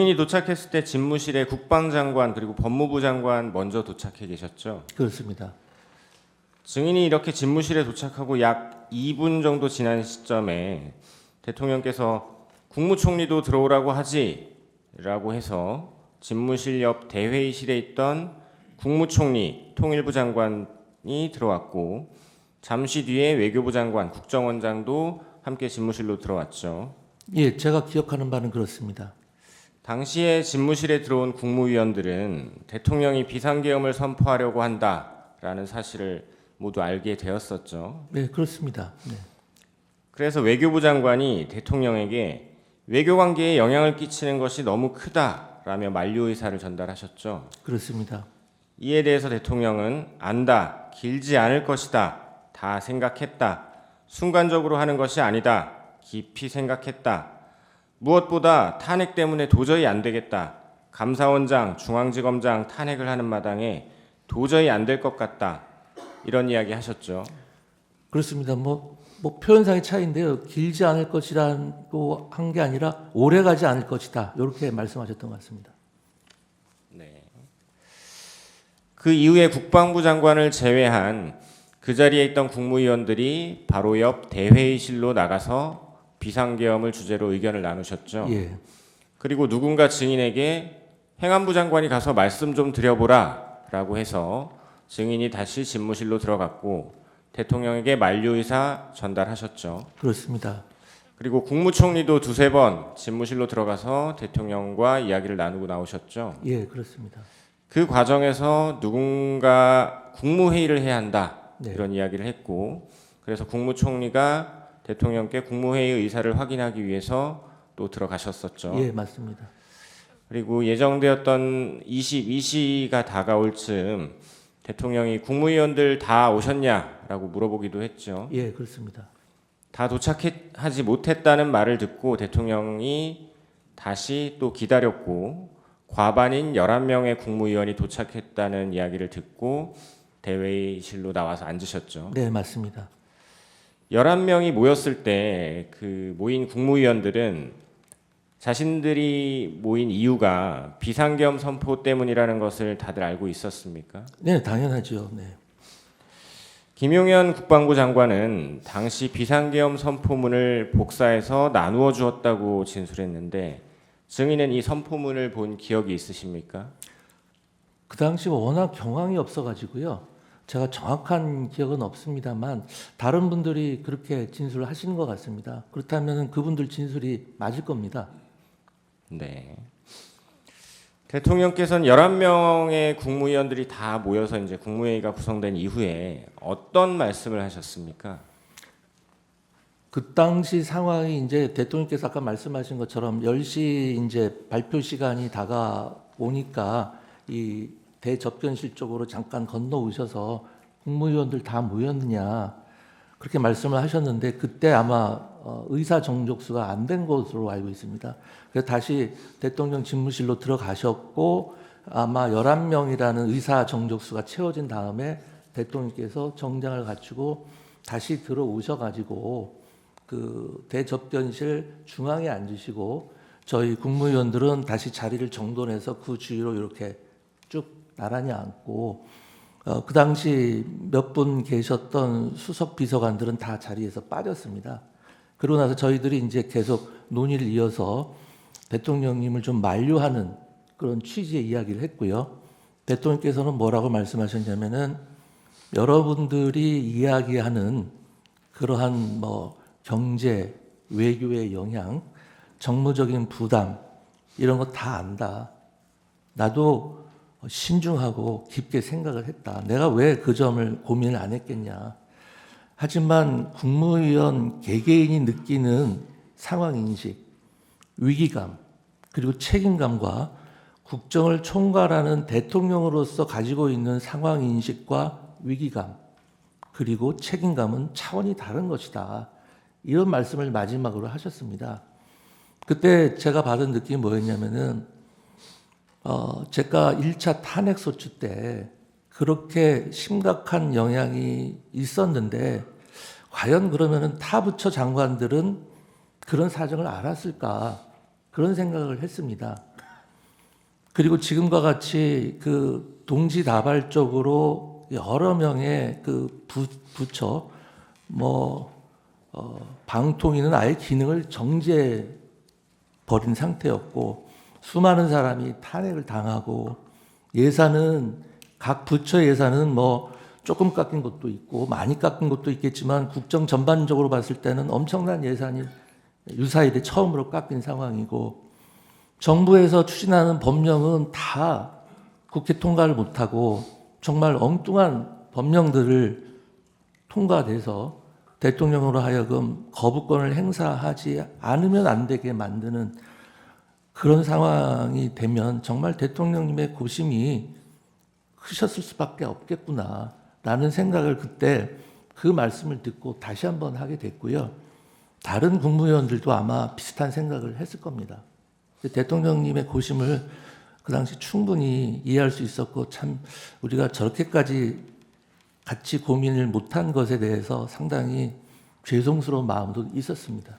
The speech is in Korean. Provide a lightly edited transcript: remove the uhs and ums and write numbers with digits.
증인이 도착했을 때 집무실에 국방장관 그리고 법무부 장관 먼저 도착해 계셨죠? 그렇습니다. 증인이 이렇게 집무실에 도착하고 약 2분 정도 지난 시점에 대통령께서 국무총리도 들어오라고 하지라고 해서 집무실 옆 대회의실에 있던 국무총리, 통일부 장관이 들어왔고 잠시 뒤에 외교부 장관, 국정원장도 함께 집무실로 들어왔죠. 예, 제가 기억하는 바는 그렇습니다. 당시에 집무실에 들어온 국무위원들은 대통령이 비상계엄을 선포하려고 한다라는 사실을 모두 알게 되었었죠. 네, 그렇습니다. 네. 그래서 외교부 장관이 대통령에게 외교관계에 영향을 끼치는 것이 너무 크다라며 만류 의사를 전달하셨죠. 그렇습니다. 이에 대해서 대통령은 안다, 길지 않을 것이다, 다 생각했다, 순간적으로 하는 것이 아니다, 깊이 생각했다, 무엇보다 탄핵 때문에 도저히 안 되겠다, 감사원장, 중앙지검장 탄핵을 하는 마당에 도저히 안 될 것 같다, 이런 이야기 하셨죠. 그렇습니다. 뭐 표현상의 차이인데요. 길지 않을 것이라고 한 게 아니라 오래 가지 않을 것이다. 이렇게 말씀하셨던 것 같습니다. 네. 그 이후에 국방부 장관을 제외한 그 자리에 있던 국무위원들이 바로 옆 대회의실로 나가서 비상계엄을 주제로 의견을 나누셨죠. 예. 그리고 누군가 증인에게 행안부 장관이 가서 말씀 좀 드려보라라고 해서 증인이 다시 집무실로 들어갔고 대통령에게 만류 의사 전달하셨죠. 그렇습니다. 그리고 국무총리도 두세 번 집무실로 들어가서 대통령과 이야기를 나누고 나오셨죠. 예, 그렇습니다. 그 과정에서 누군가 국무회의를 해야 한다 네. 이런 이야기를 했고 그래서 국무총리가 대통령께 국무회의 의사를 확인하기 위해서 또 들어가셨었죠. 예, 맞습니다. 그리고 예정되었던 22시가 다가올 즈음 대통령이 국무위원들 다 오셨냐라고 물어보기도 했죠. 예, 그렇습니다. 다 도착하지 못했다는 말을 듣고 대통령이 다시 또 기다렸고 과반인 11명의 국무위원이 도착했다는 이야기를 듣고 대회의실로 나와서 앉으셨죠. 네, 맞습니다. 11명이 모였을 때 그 모인 국무위원들은 자신들이 모인 이유가 비상계엄 선포 때문이라는 것을 다들 알고 있었습니까? 네, 당연하죠. 네. 김용현 국방부 장관은 당시 비상계엄 선포문을 복사해서 나누어 주었다고 진술했는데 증인은 이 선포문을 본 기억이 있으십니까? 그 당시 워낙 경황이 없어가지고요. 제가 정확한 기억은 없습니다만 다른 분들이 그렇게 진술을 하시는 것 같습니다. 그렇다면 그분들 진술이 맞을 겁니다. 네. 대통령께서는 11명의 국무위원들이 다 모여서 이제 국무회의가 구성된 이후에 어떤 말씀을 하셨습니까? 그 당시 상황이 이제 대통령께서 아까 말씀하신 것처럼 10시 이제 발표 시간이 다가오니까 이 대접견실 쪽으로 잠깐 건너오셔서 국무위원들 다 모였느냐 그렇게 말씀을 하셨는데 그때 아마 의사 정족수가 안 된 것으로 알고 있습니다. 그래서 다시 대통령 집무실로 들어가셨고 아마 11명이라는 의사 정족수가 채워진 다음에 대통령께서 정장을 갖추고 다시 들어오셔가지고 그 대접견실 중앙에 앉으시고 저희 국무위원들은 다시 자리를 정돈해서 그 주위로 이렇게 쭉 나란히 앉고 그 당시 몇 분 계셨던 수석 비서관들은 다 자리에서 빠졌습니다. 그러고 나서 저희들이 이제 계속 논의를 이어서 대통령님을 좀 만류하는 그런 취지의 이야기를 했고요. 대통령께서는 뭐라고 말씀하셨냐면은 여러분들이 이야기하는 그러한 뭐 경제, 외교의 영향, 정무적인 부담 이런 거 다 안다. 나도 신중하고 깊게 생각을 했다. 내가 왜 그 점을 고민을 안 했겠냐. 하지만 국무위원 개개인이 느끼는 상황인식, 위기감, 그리고 책임감과 국정을 총괄하는 대통령으로서 가지고 있는 상황인식과 위기감, 그리고 책임감은 차원이 다른 것이다. 이런 말씀을 마지막으로 하셨습니다. 그때 제가 받은 느낌이 뭐였냐면은 제가 1차 탄핵소추 때 그렇게 심각한 영향이 있었는데 과연 그러면은 타 부처 장관들은 그런 사정을 알았을까 그런 생각을 했습니다. 그리고 지금과 같이 그 동시다발적으로 여러 명의 그 부처 방통위는 아예 기능을 정지해 버린 상태였고 수많은 사람이 탄핵을 당하고 예산은 각 부처 예산은 조금 깎인 것도 있고 많이 깎인 것도 있겠지만 국정 전반적으로 봤을 때는 엄청난 예산이 유사일에 처음으로 깎인 상황이고 정부에서 추진하는 법령은 다 국회 통과를 못하고 정말 엉뚱한 법령들을 통과돼서 대통령으로 하여금 거부권을 행사하지 않으면 안 되게 만드는 그런 상황이 되면 정말 대통령님의 고심이 크셨을 수밖에 없겠구나라는 생각을 그때 그 말씀을 듣고 다시 한번 하게 됐고요. 다른 국무위원들도 아마 비슷한 생각을 했을 겁니다. 대통령님의 고심을 그 당시 충분히 이해할 수 있었고 참 우리가 저렇게까지 같이 고민을 못한 것에 대해서 상당히 죄송스러운 마음도 있었습니다.